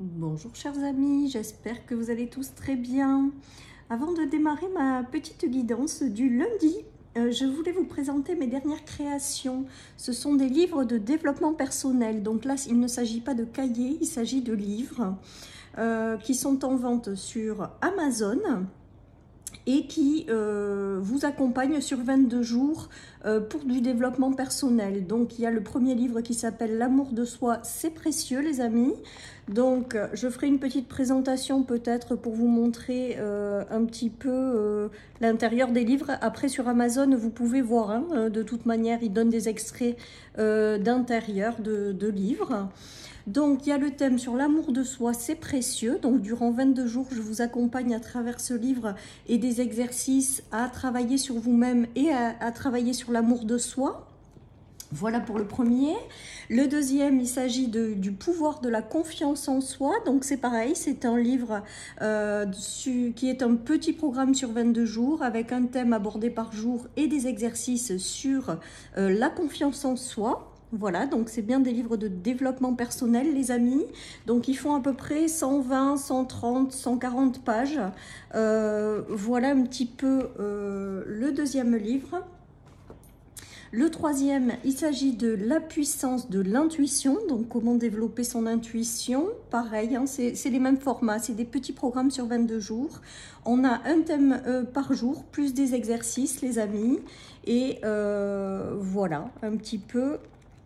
Bonjour chers amis, j'espère que vous allez tous très bien. Avant de démarrer ma petite guidance du lundi, je voulais vous présenter mes dernières créations. Ce sont des livres de développement personnel. Donc là, il ne s'agit pas de cahiers, il s'agit de livres qui sont en vente sur Amazon et qui vous accompagne sur 22 jours pour du développement personnel. Donc il y a le premier livre qui s'appelle L'amour de soi, c'est précieux les amis. Donc je ferai une petite présentation peut-être pour vous montrer un petit peu l'intérieur des livres. Après sur Amazon vous pouvez voir, hein, de toute manière ils donnent des extraits d'intérieur de livres. Donc, il y a le thème sur l'amour de soi, c'est précieux. Donc, durant 22 jours, je vous accompagne à travers ce livre et des exercices à travailler sur vous-même et à travailler sur l'amour de soi. Voilà pour le premier. Le deuxième, il s'agit du pouvoir de la confiance en soi. Donc, c'est pareil, c'est un livre qui est un petit programme sur 22 jours avec un thème abordé par jour et des exercices sur la confiance en soi. Voilà, donc c'est bien des livres de développement personnel, les amis. Donc, ils font à peu près 120, 130, 140 pages. Voilà un petit peu le deuxième livre. Le troisième, il s'agit de la puissance de l'intuition. Donc, comment développer son intuition. Pareil, hein, c'est les mêmes formats. C'est des petits programmes sur 22 jours. On a un thème par jour, plus des exercices, les amis. Et voilà, un petit peu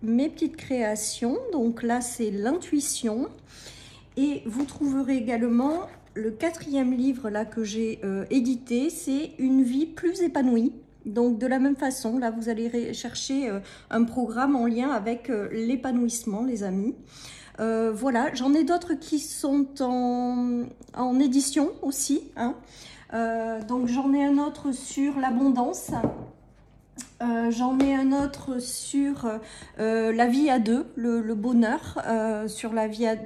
mes petites créations. Donc là, c'est l'intuition. Et vous trouverez également le quatrième livre là que j'ai édité, c'est Une vie plus épanouie. Donc de la même façon, là vous allez chercher un programme en lien avec l'épanouissement, les amis. Voilà, j'en ai d'autres qui sont en édition aussi, hein. Donc j'en ai un autre sur l'abondance. J'en ai un autre sur la vie à deux, le bonheur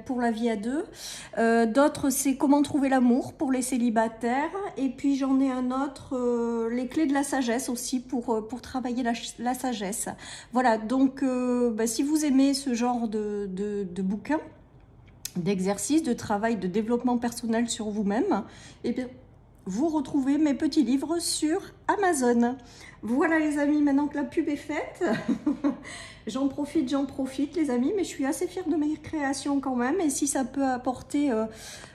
pour la vie à deux. D'autres, c'est comment trouver l'amour pour les célibataires. Et puis j'en ai un autre, les clés de la sagesse aussi pour travailler la sagesse. Voilà, donc si vous aimez ce genre de bouquins, d'exercices, de travail, de développement personnel sur vous-même, eh bien, vous retrouvez mes petits livres sur Amazon. Voilà les amis, maintenant que la pub est faite, j'en profite les amis, mais je suis assez fière de mes créations quand même. Et si ça peut apporter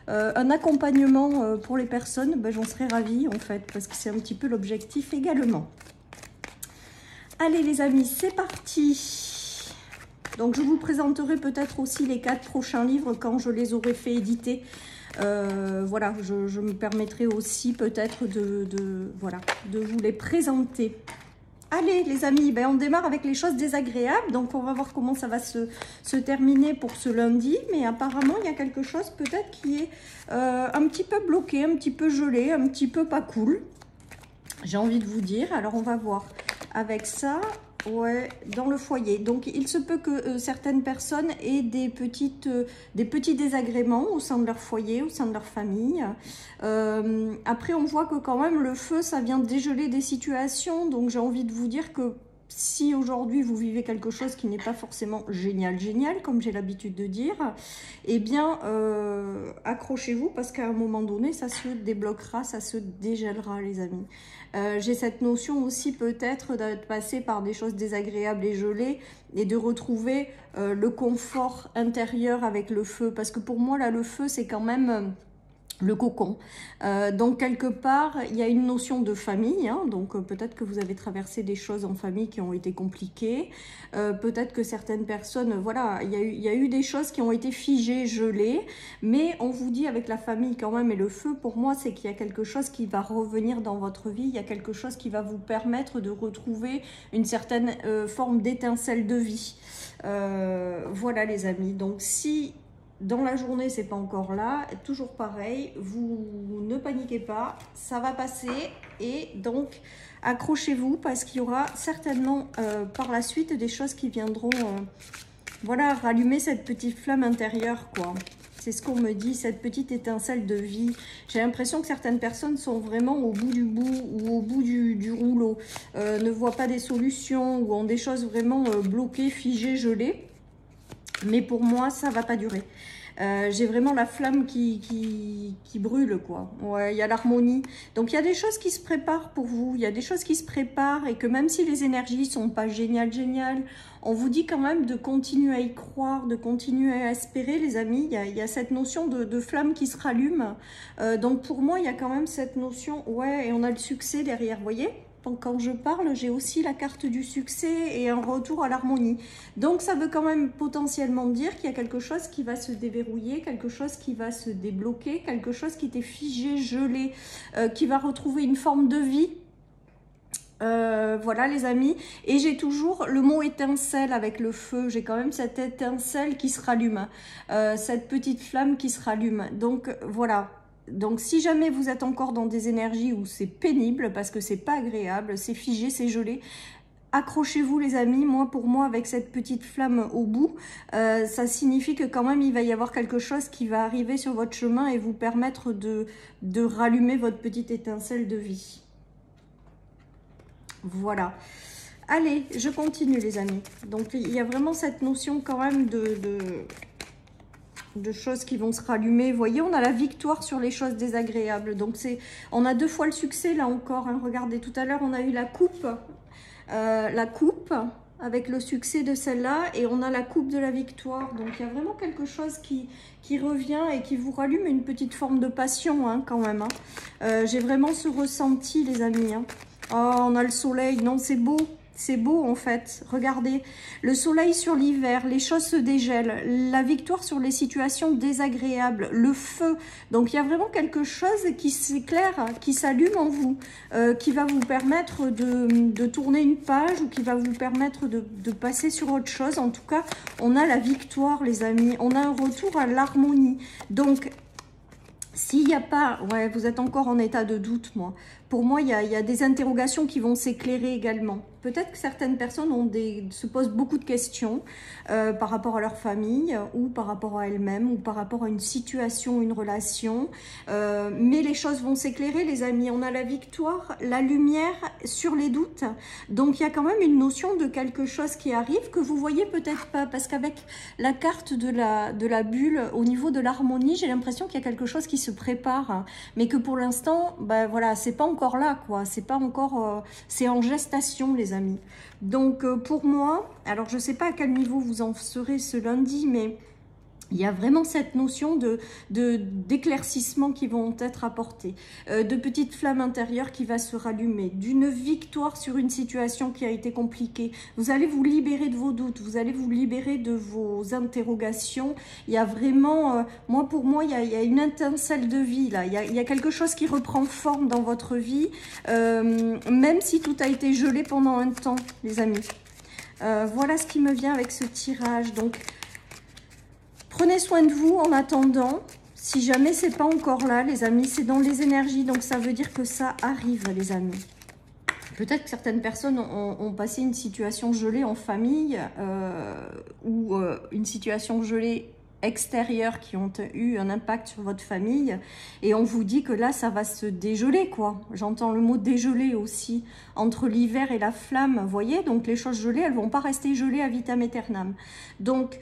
un accompagnement pour les personnes, ben, j'en serais ravie en fait, parce que c'est un petit peu l'objectif également. Allez les amis, c'est parti. Donc je vous présenterai peut-être aussi les 4 prochains livres quand je les aurai fait éditer. Voilà, je me permettrai aussi peut-être de vous les présenter. Allez les amis, ben on démarre avec les choses désagréables. Donc on va voir comment ça va se terminer pour ce lundi. Mais apparemment il y a quelque chose peut-être qui est un petit peu bloqué, un petit peu gelé, un petit peu pas cool. J'ai envie de vous dire. Alors on va voir avec ça. Ouais, dans le foyer. Donc, il se peut que certaines personnes aient des petits désagréments au sein de leur foyer, au sein de leur famille. Après, on voit que quand même, le feu, ça vient dégeler des situations. Donc, j'ai envie de vous dire que si aujourd'hui vous vivez quelque chose qui n'est pas forcément génial, comme j'ai l'habitude de dire, eh bien, accrochez-vous parce qu'à un moment donné, ça se débloquera, ça se dégèlera, les amis. J'ai cette notion aussi peut-être de passer par des choses désagréables et gelées et de retrouver le confort intérieur avec le feu. Parce que pour moi, là, le feu, c'est quand même le cocon. Donc quelque part il y a une notion de famille, hein, donc peut-être que vous avez traversé des choses en famille qui ont été compliquées, peut-être que certaines personnes, voilà, il y a eu des choses qui ont été figées, gelées, mais on vous dit avec la famille quand même et le feu, pour moi c'est qu'il y a quelque chose qui va revenir dans votre vie, il y a quelque chose qui va vous permettre de retrouver une certaine forme d'étincelle de vie. Voilà les amis, donc si dans la journée, c'est pas encore là, toujours pareil, vous ne paniquez pas, ça va passer et donc accrochez-vous parce qu'il y aura certainement par la suite des choses qui viendront voilà, rallumer cette petite flamme intérieure, quoi. C'est ce qu'on me dit, cette petite étincelle de vie. J'ai l'impression que certaines personnes sont vraiment au bout du bout ou au bout du rouleau, ne voient pas des solutions ou ont des choses vraiment bloquées, figées, gelées. Mais pour moi, ça ne va pas durer. J'ai vraiment la flamme qui brûle, quoi. Ouais, il y a l'harmonie. Donc, il y a des choses qui se préparent pour vous. Il y a des choses qui se préparent et que même si les énergies sont pas géniales, on vous dit quand même de continuer à y croire, de continuer à espérer, les amis. Il y a cette notion de flamme qui se rallume. Donc, pour moi, il y a quand même cette notion... Ouais, et on a le succès derrière, vous voyez ? Donc, quand je parle, j'ai aussi la carte du succès et un retour à l'harmonie. Donc, ça veut quand même potentiellement dire qu'il y a quelque chose qui va se déverrouiller, quelque chose qui va se débloquer, quelque chose qui était figé, gelé, qui va retrouver une forme de vie. Voilà les amis, et j'ai toujours le mot étincelle avec le feu, j'ai quand même cette étincelle qui se rallume, cette petite flamme qui se rallume, donc voilà. Donc si jamais vous êtes encore dans des énergies où c'est pénible, parce que c'est pas agréable, c'est figé, c'est gelé, accrochez-vous les amis. Moi, pour moi, avec cette petite flamme au bout, ça signifie que quand même il va y avoir quelque chose qui va arriver sur votre chemin et vous permettre de rallumer votre petite étincelle de vie. Voilà. Allez, je continue les amis. Donc il y a vraiment cette notion quand même de choses qui vont se rallumer. Vous voyez, on a la victoire sur les choses désagréables. Donc on a deux fois le succès là encore. Hein. Regardez, tout à l'heure on a eu la coupe avec le succès de celle-là, et on a la coupe de la victoire. Donc il y a vraiment quelque chose qui revient et qui vous rallume une petite forme de passion hein, quand même. Hein. J'ai vraiment ce ressenti les amis. Hein. Oh, on a le soleil. Non, c'est beau. C'est beau en fait. Regardez, le soleil sur l'hiver, les choses se dégèlent, la victoire sur les situations désagréables, le feu. Donc il y a vraiment quelque chose qui s'éclaire, qui s'allume en vous, qui va vous permettre de tourner une page ou qui va vous permettre de passer sur autre chose. En tout cas, on a la victoire les amis. On a un retour à l'harmonie. Donc, s'il n'y a pas... Ouais, vous êtes encore en état de doute, moi. Pour moi, il y a des interrogations qui vont s'éclairer également. Peut-être que certaines personnes se posent beaucoup de questions par rapport à leur famille ou par rapport à elles-mêmes ou par rapport à une situation, une relation. Mais les choses vont s'éclairer, les amis. On a la victoire, la lumière sur les doutes. Donc, il y a quand même une notion de quelque chose qui arrive que vous voyez peut-être pas. Parce qu'avec la carte de la bulle, au niveau de l'harmonie, j'ai l'impression qu'il y a quelque chose qui se prépare. Hein, mais que pour l'instant, ben voilà, c'est pas encore là, quoi. C'est pas encore... c'est en gestation, les amis. Donc, pour moi, alors je sais pas à quel niveau vous en serez ce lundi, mais... il y a vraiment cette notion d'éclaircissement qui vont être apportés, de petites flammes intérieures qui va se rallumer, d'une victoire sur une situation qui a été compliquée. Vous allez vous libérer de vos doutes, vous allez vous libérer de vos interrogations. Il y a vraiment, pour moi, il y a une étincelle de vie là. Il y a quelque chose qui reprend forme dans votre vie, même si tout a été gelé pendant un temps, les amis. Voilà ce qui me vient avec ce tirage. Donc, prenez soin de vous en attendant. Si jamais c'est pas encore là, les amis, c'est dans les énergies. Donc, ça veut dire que ça arrive, les amis. Peut-être que certaines personnes ont passé une situation gelée en famille ou une situation gelée extérieure qui ont eu un impact sur votre famille. Et on vous dit que là, ça va se dégeler, quoi. J'entends le mot dégeler aussi. Entre l'hiver et la flamme, vous voyez. Donc, les choses gelées, elles vont pas rester gelées à vitam aeternam. Donc,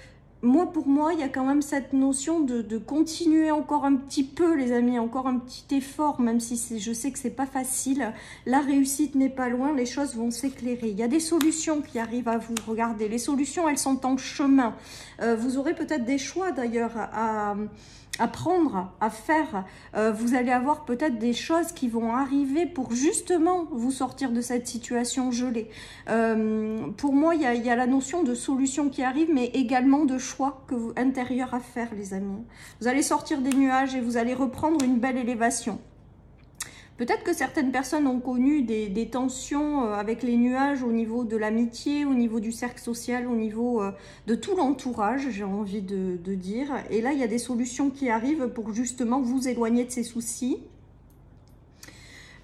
pour moi, il y a quand même cette notion de continuer encore un petit peu, les amis, encore un petit effort, même si je sais que c'est pas facile. La réussite n'est pas loin, les choses vont s'éclairer. Il y a des solutions qui arrivent à vous. Regardez, les solutions, elles sont en chemin. Vous aurez peut-être des choix d'ailleurs à prendre, à faire. Vous allez avoir peut-être des choses qui vont arriver pour justement vous sortir de cette situation gelée. Pour moi, il y a la notion de solution qui arrive, mais également de choix intérieurs à faire, les amis. Vous allez sortir des nuages et vous allez reprendre une belle élévation. Peut-être que certaines personnes ont connu des tensions avec les nuages au niveau de l'amitié, au niveau du cercle social, au niveau de tout l'entourage, j'ai envie de dire. Et là, il y a des solutions qui arrivent pour justement vous éloigner de ces soucis.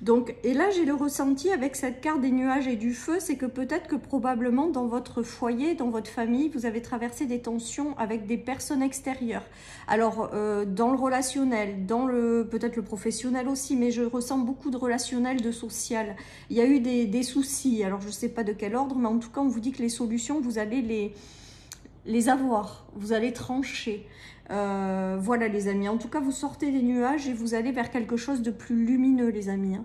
Donc, et là, j'ai le ressenti avec cette carte des nuages et du feu, c'est que peut-être que probablement dans votre foyer, dans votre famille, vous avez traversé des tensions avec des personnes extérieures. Alors, dans le relationnel, dans peut-être le professionnel aussi, mais je ressens beaucoup de relationnel, de social. Il y a eu des soucis, alors je ne sais pas de quel ordre, mais en tout cas, on vous dit que les solutions, vous allez les avoir, vous allez trancher. Voilà les amis, en tout cas vous sortez des nuages et vous allez vers quelque chose de plus lumineux les amis.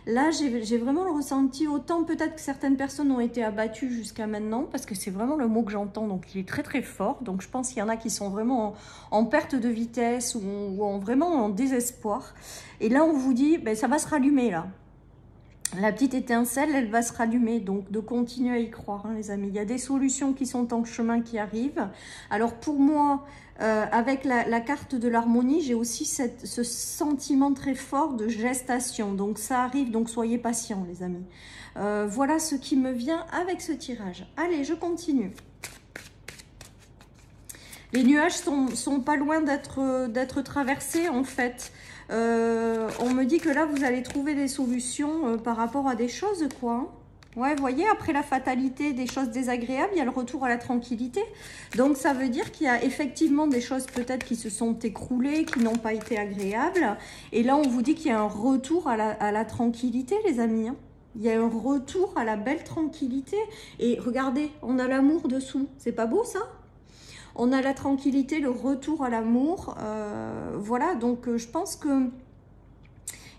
Là j'ai vraiment le ressenti, autant peut-être que certaines personnes ont été abattues jusqu'à maintenant, parce que c'est vraiment le mot que j'entends, donc il est très très fort, donc je pense qu'il y en a qui sont vraiment en perte de vitesse ou vraiment en désespoir. Et là on vous dit, ben, ça va se rallumer là. La petite étincelle, elle va se rallumer, donc de continuer à y croire, hein, les amis. Il y a des solutions qui sont en chemin, qui arrivent. Alors pour moi, avec la carte de l'harmonie, j'ai aussi ce sentiment très fort de gestation. Donc ça arrive, donc soyez patients, les amis. Voilà ce qui me vient avec ce tirage. Allez, je continue. Les nuages sont pas loin d'être traversés, en fait. On me dit que là, vous allez trouver des solutions par rapport à des choses, quoi. Ouais, vous voyez, après la fatalité, des choses désagréables, il y a le retour à la tranquillité. Donc, ça veut dire qu'il y a effectivement des choses peut-être qui se sont écroulées, qui n'ont pas été agréables. Et là, on vous dit qu'il y a un retour à la tranquillité, les amis. Hein. Il y a un retour à la belle tranquillité. Et regardez, on a l'amour dessous. C'est pas beau, ça ? On a la tranquillité, le retour à l'amour. Voilà, donc je pense que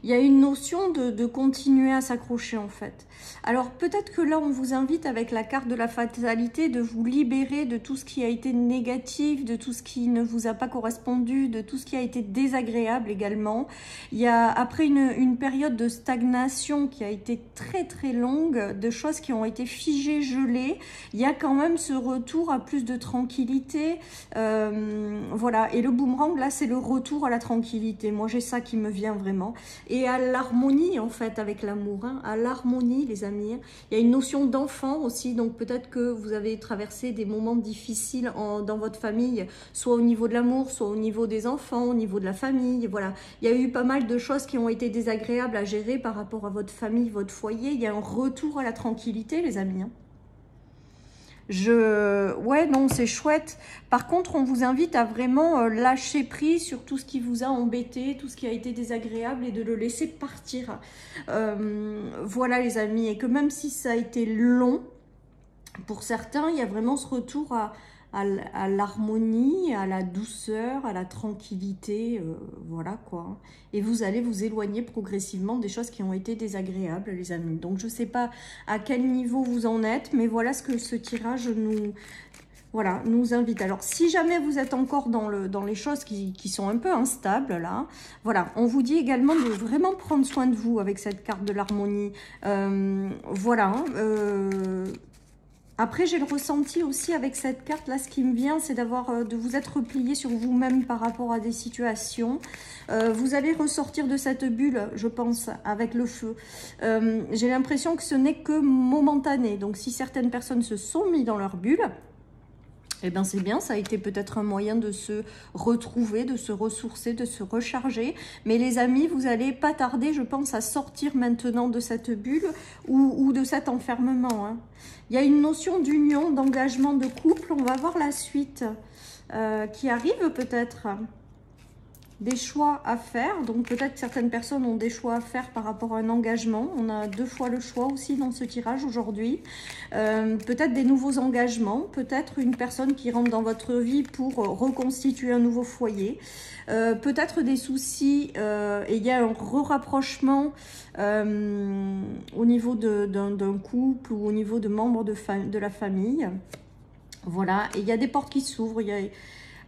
il y a une notion de continuer à s'accrocher en fait. Alors peut-être que là on vous invite avec la carte de la fatalité de vous libérer de tout ce qui a été négatif, de tout ce qui ne vous a pas correspondu, de tout ce qui a été désagréable également. Il y a après une période de stagnation qui a été très très longue, de choses qui ont été figées, gelées, il y a quand même ce retour à plus de tranquillité. Voilà, et le boomerang là c'est le retour à la tranquillité. Moi j'ai ça qui me vient vraiment. Et à l'harmonie en fait avec l'amour, hein, à l'harmonie les amis. Il y a une notion d'enfant aussi, donc peut-être que vous avez traversé des moments difficiles dans votre famille, soit au niveau de l'amour, soit au niveau des enfants, au niveau de la famille, voilà. Il y a eu pas mal de choses qui ont été désagréables à gérer par rapport à votre famille, votre foyer. Il y a un retour à la tranquillité les amis. Hein. Ouais, non, c'est chouette. Par contre, on vous invite à vraiment lâcher prise sur tout ce qui vous a embêté, tout ce qui a été désagréable et de le laisser partir. Voilà, les amis. Et que même si ça a été long, pour certains, il y a vraiment ce retour à l'harmonie, à la douceur, à la tranquillité, voilà quoi. Et vous allez vous éloigner progressivement des choses qui ont été désagréables, les amis. Donc, je ne sais pas à quel niveau vous en êtes, mais voilà ce que ce tirage nous invite. Alors, si jamais vous êtes encore dans les choses qui sont un peu instables, là, voilà, on vous dit également de vraiment prendre soin de vous avec cette carte de l'harmonie. Voilà, après, j'ai le ressenti aussi avec cette carte-là, ce qui me vient, c'est de vous être replié sur vous-même par rapport à des situations. Vous allez ressortir de cette bulle, je pense, avec le feu. J'ai l'impression que ce n'est que momentané. Donc, si certaines personnes se sont mis dans leur bulle, eh bien, c'est bien, ça a été peut-être un moyen de se retrouver, de se ressourcer, de se recharger. Mais les amis, vous n'allez pas tarder, je pense, à sortir maintenant de cette bulle ou de cet enfermement. Hein. Il y a une notion d'union, d'engagement, de couple. On va voir la suite qui arrive peut-être. Des choix à faire, donc peut-être que certaines personnes ont des choix à faire par rapport à un engagement. On a 2 fois le choix aussi dans ce tirage aujourd'hui. Peut-être des nouveaux engagements, peut-être une personne qui rentre dans votre vie pour reconstituer un nouveau foyer, peut-être des soucis et il y a un rapprochement au niveau d'un couple ou au niveau de membres de la famille. Voilà, et il y a des portes qui s'ouvrent,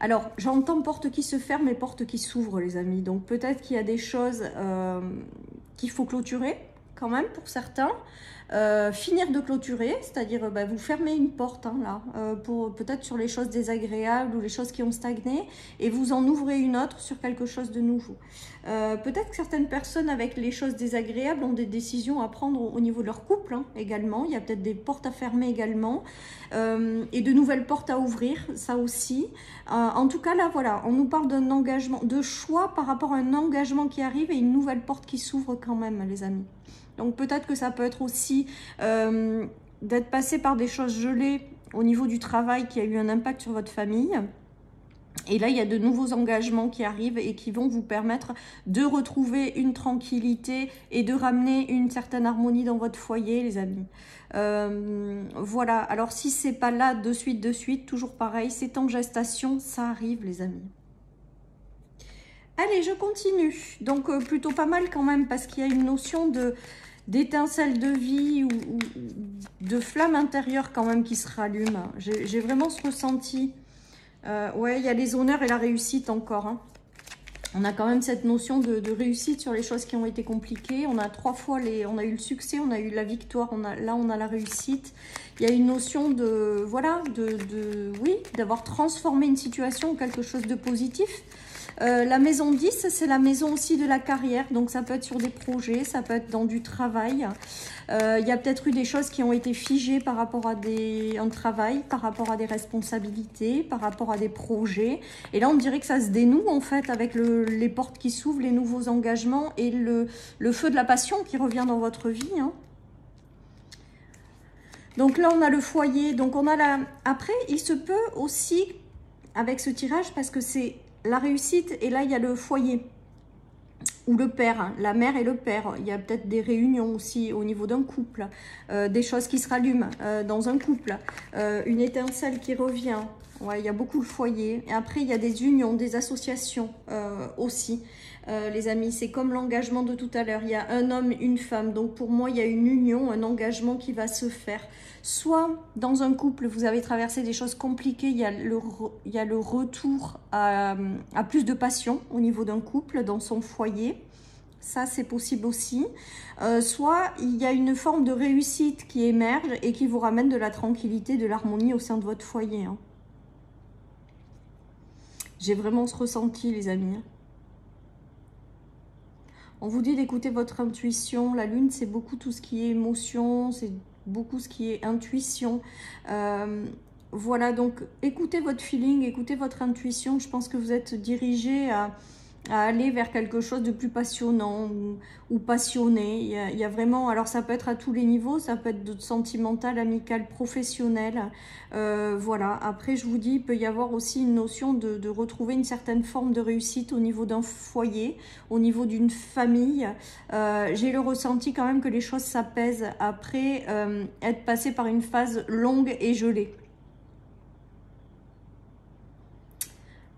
alors, j'entends portes qui se ferment et portes qui s'ouvrent, les amis. Donc, peut-être qu'il y a des choses qu'il faut clôturer, quand même, pour certains. Finir de clôturer, c'est-à-dire vous fermez une porte, hein, là, peut-être sur les choses désagréables ou les choses qui ont stagné, et vous en ouvrez une autre sur quelque chose de nouveau. Peut-être que certaines personnes avec les choses désagréables ont des décisions à prendre au niveau de leur couple, hein, également. Il y a peut-être des portes à fermer également, et de nouvelles portes à ouvrir, ça aussi. En tout cas, là, voilà, on nous parle d'un engagement, de choix par rapport à un engagement qui arrive et une nouvelle porte qui s'ouvre quand même, les amis. Donc peut-être que ça peut être aussi d'être passé par des choses gelées au niveau du travail qui a eu un impact sur votre famille. Et là, il y a de nouveaux engagements qui arrivent et qui vont vous permettre de retrouver une tranquillité et de ramener une certaine harmonie dans votre foyer, les amis. Voilà, alors si c'est pas là de suite, toujours pareil, c'est en gestation, ça arrive, les amis. Allez, je continue. Donc, plutôt pas mal quand même, parce qu'il y a une notion d'étincelle de vie ou de flamme intérieure quand même qui se rallume. J'ai vraiment ce ressenti. Ouais, il y a les honneurs et la réussite encore. Hein. On a quand même cette notion de réussite sur les choses qui ont été compliquées. On a 3 fois on a eu le succès, on a eu la victoire, là on a la réussite. Il y a une notion de, voilà, oui, d'avoir transformé une situation en quelque chose de positif. La maison 10, c'est la maison aussi de la carrière, donc ça peut être sur des projets, ça peut être dans du travail. Il y a peut-être eu des choses qui ont été figées par rapport à un travail, par rapport à des responsabilités, par rapport à des projets. Et là, on dirait que ça se dénoue en fait avec les portes qui s'ouvrent, les nouveaux engagements et le feu de la passion qui revient dans votre vie. Hein. Donc là, on a le foyer. Donc on a Après, il se peut aussi, avec ce tirage, parce que c'est la réussite, et là, il y a le foyer. Ou le père, hein, la mère et le père. Il y a peut-être des réunions aussi au niveau d'un couple, des choses qui se rallument dans un couple, une étincelle qui revient. Ouais, il y a beaucoup le foyer. Et après, il y a des unions, des associations aussi. Les amis, c'est comme l'engagement de tout à l'heure. Il y a un homme, une femme. Donc pour moi, il y a une union, un engagement qui va se faire. Soit dans un couple, vous avez traversé des choses compliquées, il y a le retour à plus de passion au niveau d'un couple, dans son foyer. Ça, c'est possible aussi. Soit il y a une forme de réussite qui émerge et qui vous ramène de la tranquillité, de l'harmonie au sein de votre foyer. Hein. J'ai vraiment ce ressenti, les amis. On vous dit d'écouter votre intuition. La lune, c'est beaucoup tout ce qui est émotion, c'est beaucoup ce qui est intuition. Voilà, donc écoutez votre feeling, écoutez votre intuition. Je pense que vous êtes dirigé à aller vers quelque chose de plus passionnant ou passionné. Il y a vraiment, alors ça peut être à tous les niveaux, ça peut être de sentimental, amical, professionnel. Voilà, après je vous dis, il peut y avoir aussi une notion de retrouver une certaine forme de réussite au niveau d'un foyer, au niveau d'une famille. J'ai le ressenti quand même que les choses s'apaisent après être passé par une phase longue et gelée.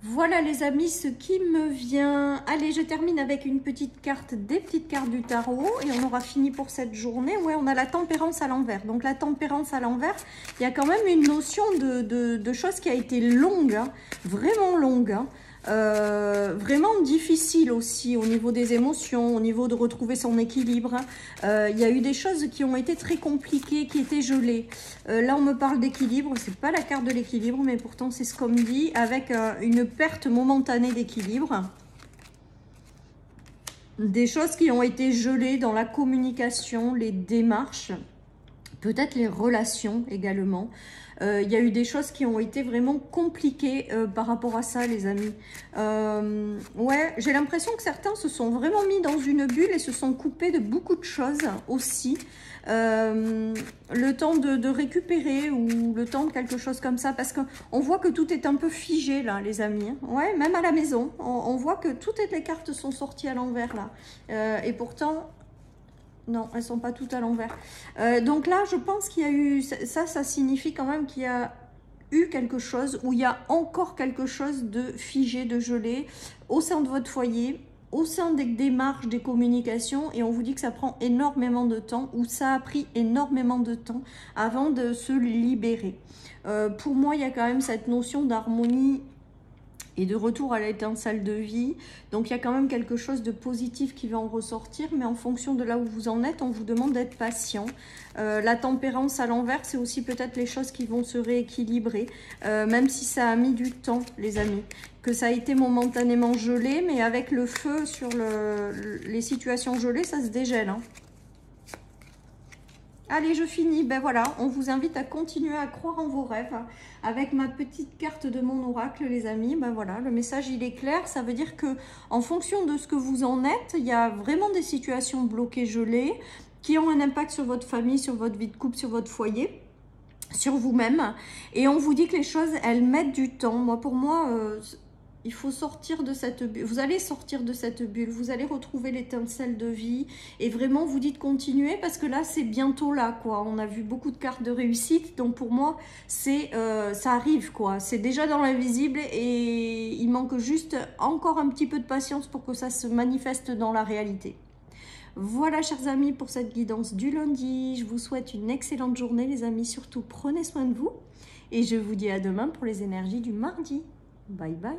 Voilà les amis, ce qui me vient. Allez, je termine avec une petite carte, des petites cartes du tarot et on aura fini pour cette journée. Ouais, on a la tempérance à l'envers. Donc la tempérance à l'envers, il y a quand même une notion de chose qui a été longue, hein, vraiment longue. Hein. Vraiment difficile aussi au niveau des émotions, au niveau de retrouver son équilibre. Il y a eu des choses qui ont été très compliquées, qui étaient gelées. Là, on me parle d'équilibre. C'est pas la carte de l'équilibre, mais pourtant, c'est ce qu'on me dit, avec une perte momentanée d'équilibre. Des choses qui ont été gelées dans la communication, les démarches, peut-être les relations également. Il y a eu des choses qui ont été vraiment compliquées par rapport à ça, les amis. Ouais, j'ai l'impression que certains se sont vraiment mis dans une bulle et se sont coupés de beaucoup de choses aussi. Le temps de récupérer ou le temps de quelque chose comme ça, parce qu'on voit que tout est un peu figé là, les amis. Ouais, même à la maison, on voit que toutes les cartes sont sorties à l'envers là. Et pourtant... Non, elles ne sont pas toutes à l'envers. Donc là, je pense qu'il y a eu... Ça signifie quand même qu'il y a eu quelque chose, ou il y a encore quelque chose de figé, de gelé, au sein de votre foyer, au sein des démarches, des communications, et on vous dit que ça prend énormément de temps, ou ça a pris énormément de temps avant de se libérer. Pour moi, il y a quand même cette notion d'harmonie et de retour à l'étincelle de vie. Donc il y a quand même quelque chose de positif qui va en ressortir, mais en fonction de là où vous en êtes, on vous demande d'être patient. La tempérance à l'envers, c'est aussi peut-être les choses qui vont se rééquilibrer, même si ça a mis du temps, les amis. Que ça a été momentanément gelé, mais avec le feu sur les situations gelées, ça se dégèle. Hein. Allez, je finis. Ben voilà, on vous invite à continuer à croire en vos rêves avec ma petite carte de mon oracle, les amis. Ben voilà, le message, il est clair. Ça veut dire que en fonction de ce que vous en êtes, il y a vraiment des situations bloquées, gelées, qui ont un impact sur votre famille, sur votre vie de couple, sur votre foyer, sur vous-même. Et on vous dit que les choses, elles mettent du temps. Pour moi, Il faut sortir de cette bulle. Vous allez sortir de cette bulle. Vous allez retrouver l'étincelle de vie. Et vraiment, vous dites continuer parce que là, c'est bientôt là, quoi. On a vu beaucoup de cartes de réussite. Donc, pour moi, ça arrive, quoi. C'est déjà dans l'invisible et il manque juste encore un petit peu de patience pour que ça se manifeste dans la réalité. Voilà, chers amis, pour cette guidance du lundi. Je vous souhaite une excellente journée, les amis. Surtout, prenez soin de vous. Et je vous dis à demain pour les énergies du mardi. Bye bye.